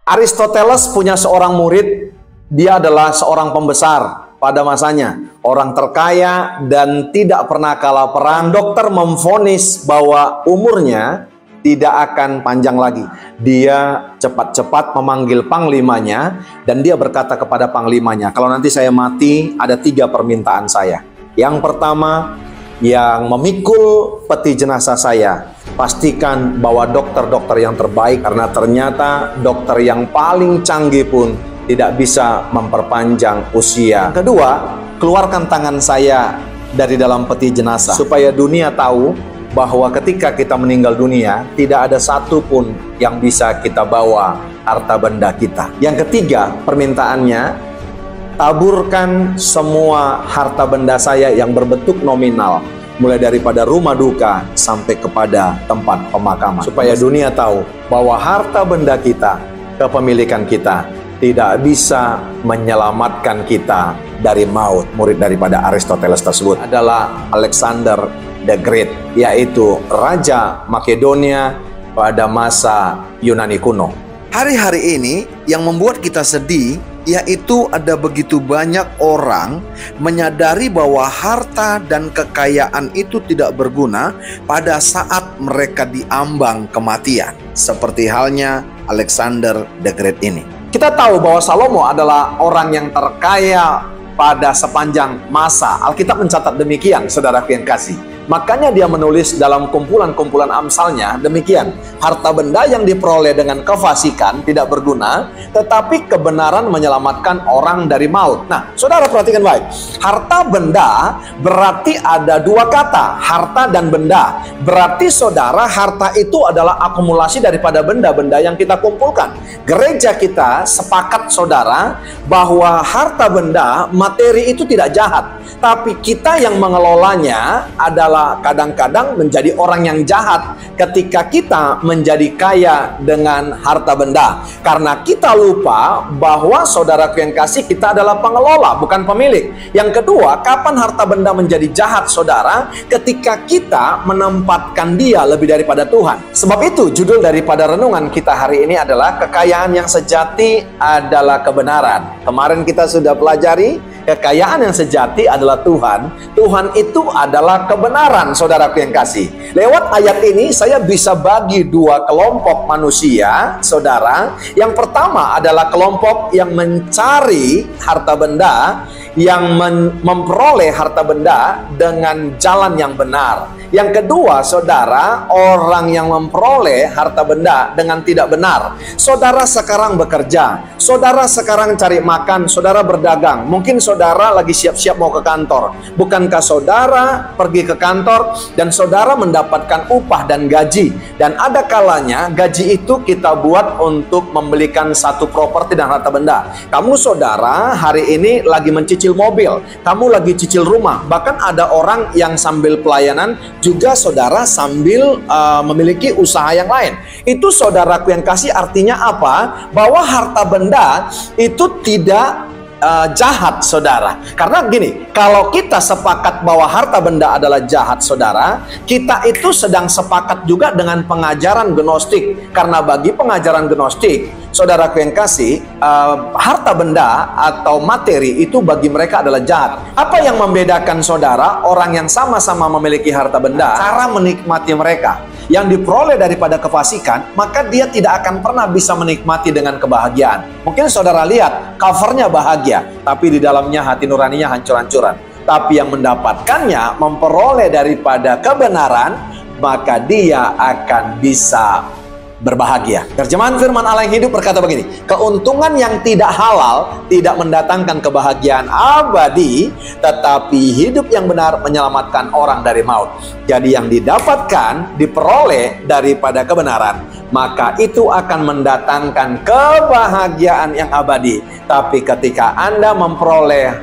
Aristoteles punya seorang murid, dia adalah seorang pembesar pada masanya, orang terkaya dan tidak pernah kalah perang. Dokter memvonis bahwa umurnya tidak akan panjang lagi. Dia cepat-cepat memanggil panglimanya dan dia berkata kepada panglimanya, kalau nanti saya mati ada 3 permintaan saya. Yang pertama, yang memikul peti jenazah saya, pastikan bawa dokter-dokter yang terbaik, karena ternyata dokter yang paling canggih pun tidak bisa memperpanjang usia. Kedua, keluarkan tangan saya dari dalam peti jenazah supaya dunia tahu bahwa ketika kita meninggal dunia tidak ada satupun yang bisa kita bawa harta benda kita. Yang ketiga, permintaannya, taburkan semua harta benda saya yang berbentuk nominal, mulai daripada rumah duka sampai kepada tempat pemakaman, supaya dunia tahu bahwa harta benda kita, kepemilikan kita, tidak bisa menyelamatkan kita dari maut. Murid daripada Aristoteles tersebut adalah Alexander the Great, yaitu Raja Makedonia pada masa Yunani kuno. Hari-hari ini yang membuat kita sedih, yaitu ada begitu banyak orang menyadari bahwa harta dan kekayaan itu tidak berguna pada saat mereka diambang kematian. Seperti halnya Alexander the Great ini. Kita tahu bahwa Salomo adalah orang yang terkaya pada sepanjang masa. Alkitab mencatat demikian, saudaraku yang kasih. Makanya dia menulis dalam kumpulan-kumpulan Amsalnya demikian, harta benda yang diperoleh dengan kefasikan tidak berguna, tetapi kebenaran menyelamatkan orang dari maut. Nah, saudara perhatikan baik, harta benda berarti ada 2 kata, harta dan benda. Berarti saudara, harta itu adalah akumulasi daripada benda-benda yang kita kumpulkan. Gereja kita sepakat saudara bahwa harta benda, materi itu tidak jahat, tapi kita yang mengelolanya adalah kadang-kadang menjadi orang yang jahat ketika kita menjadi kaya dengan harta benda, karena kita lupa bahwa saudaraku yang kasih, kita adalah pengelola bukan pemilik. Yang kedua, kapan harta benda menjadi jahat saudara? Ketika kita menempatkan dia lebih daripada Tuhan. Sebab itu judul daripada renungan kita hari ini adalah kekayaan yang sejati adalah kebenaran. Kemarin kita sudah pelajari kekayaan yang sejati adalah Tuhan. Tuhan itu adalah kebenaran, saudaraku yang kasih. Lewat ayat ini saya bisa bagi 2 kelompok manusia, saudara. Yang pertama adalah kelompok yang mencari harta benda, yang memperoleh harta benda dengan jalan yang benar. Yang kedua, saudara, orang yang memperoleh harta benda dengan tidak benar. Saudara sekarang bekerja, saudara sekarang cari makan, saudara berdagang. Mungkin saudara lagi siap-siap mau ke kantor. Bukankah saudara pergi ke kantor dan saudara mendapatkan upah dan gaji? Dan ada kalanya gaji itu kita buat untuk membelikan satu properti dan harta benda. Kamu saudara hari ini lagi mencicil mobil, kamu lagi cicil rumah. Bahkan ada orang yang sambil pelayanan juga saudara sambil memiliki usaha yang lain. Itu saudaraku yang kasih, artinya apa? Bahwa harta benda itu tidak jahat saudara. Karena gini, kalau kita sepakat bahwa harta benda adalah jahat saudara, kita itu sedang sepakat juga dengan pengajaran Gnostik. Karena bagi pengajaran Gnostik, saudaraku yang kasih, harta benda atau materi itu bagi mereka adalah jahat. Apa yang membedakan saudara orang yang sama-sama memiliki harta benda? Cara menikmati mereka yang diperoleh daripada kefasikan, maka dia tidak akan pernah bisa menikmati dengan kebahagiaan. Mungkin saudara lihat covernya bahagia, tapi di dalamnya hati nuraninya hancur-hancuran. Tapi yang mendapatkannya, memperoleh daripada kebenaran, maka dia akan bisa berbahagia. Terjemahan firman Allah yang hidup berkata begini, keuntungan yang tidak halal tidak mendatangkan kebahagiaan abadi, tetapi hidup yang benar menyelamatkan orang dari maut. Jadi yang didapatkan, diperoleh daripada kebenaran, maka itu akan mendatangkan kebahagiaan yang abadi. Tapi ketika Anda memperoleh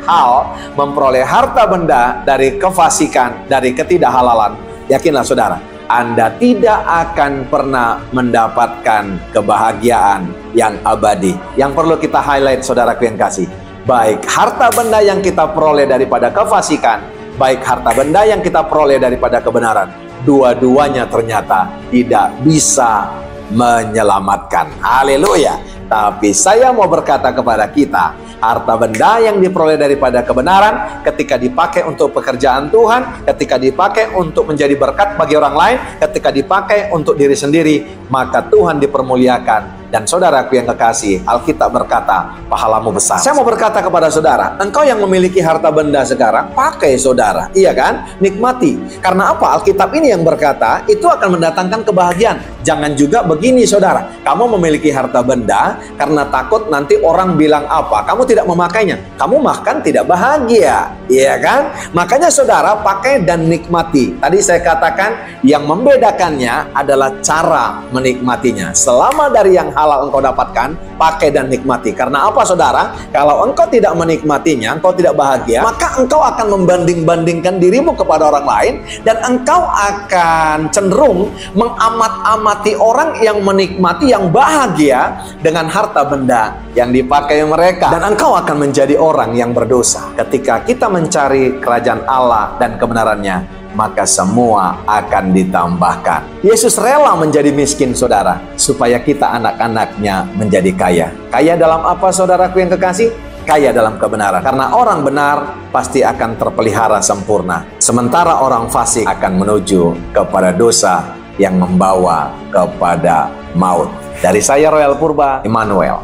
harta benda dari kefasikan, dari ketidakhalalan, yakinlah saudara, Anda tidak akan pernah mendapatkan kebahagiaan yang abadi. Yang perlu kita highlight saudaraku yang kasih, baik harta benda yang kita peroleh daripada kefasikan, baik harta benda yang kita peroleh daripada kebenaran, dua-duanya ternyata tidak bisa menyelamatkan. Haleluya. Tapi saya mau berkata kepada kita, harta benda yang diperoleh daripada kebenaran, ketika dipakai untuk pekerjaan Tuhan, ketika dipakai untuk menjadi berkat bagi orang lain, ketika dipakai untuk diri sendiri, maka Tuhan dipermuliakan. Dan saudaraku yang kekasih, Alkitab berkata, pahalamu besar. Saya mau berkata kepada saudara, engkau yang memiliki harta benda sekarang, pakai saudara, iya kan? Nikmati. Karena apa? Alkitab ini yang berkata, itu akan mendatangkan kebahagiaan. Jangan juga begini saudara, kamu memiliki harta benda karena takut nanti orang bilang apa, kamu tidak memakainya, kamu makan tidak bahagia, iya kan? Makanya saudara pakai dan nikmati. Tadi saya katakan yang membedakannya adalah cara menikmatinya. Selama dari yang halal engkau dapatkan, pakai dan nikmati. Karena apa saudara? Kalau engkau tidak menikmatinya, engkau tidak bahagia, maka engkau akan membanding-bandingkan dirimu kepada orang lain, dan engkau akan cenderung mengamat-amati orang yang menikmati, yang bahagia dengan harta benda yang dipakai mereka. Dan engkau akan menjadi orang yang berdosa. Ketika kita mencari kerajaan Allah dan kebenarannya, maka semua akan ditambahkan. Yesus rela menjadi miskin saudara, supaya kita anak-anaknya menjadi kaya. Kaya dalam apa saudaraku yang kekasih? Kaya dalam kebenaran. Karena orang benar pasti akan terpelihara sempurna, sementara orang fasik akan menuju kepada dosa yang membawa kepada maut. Dari saya Royal Purba, Immanuel.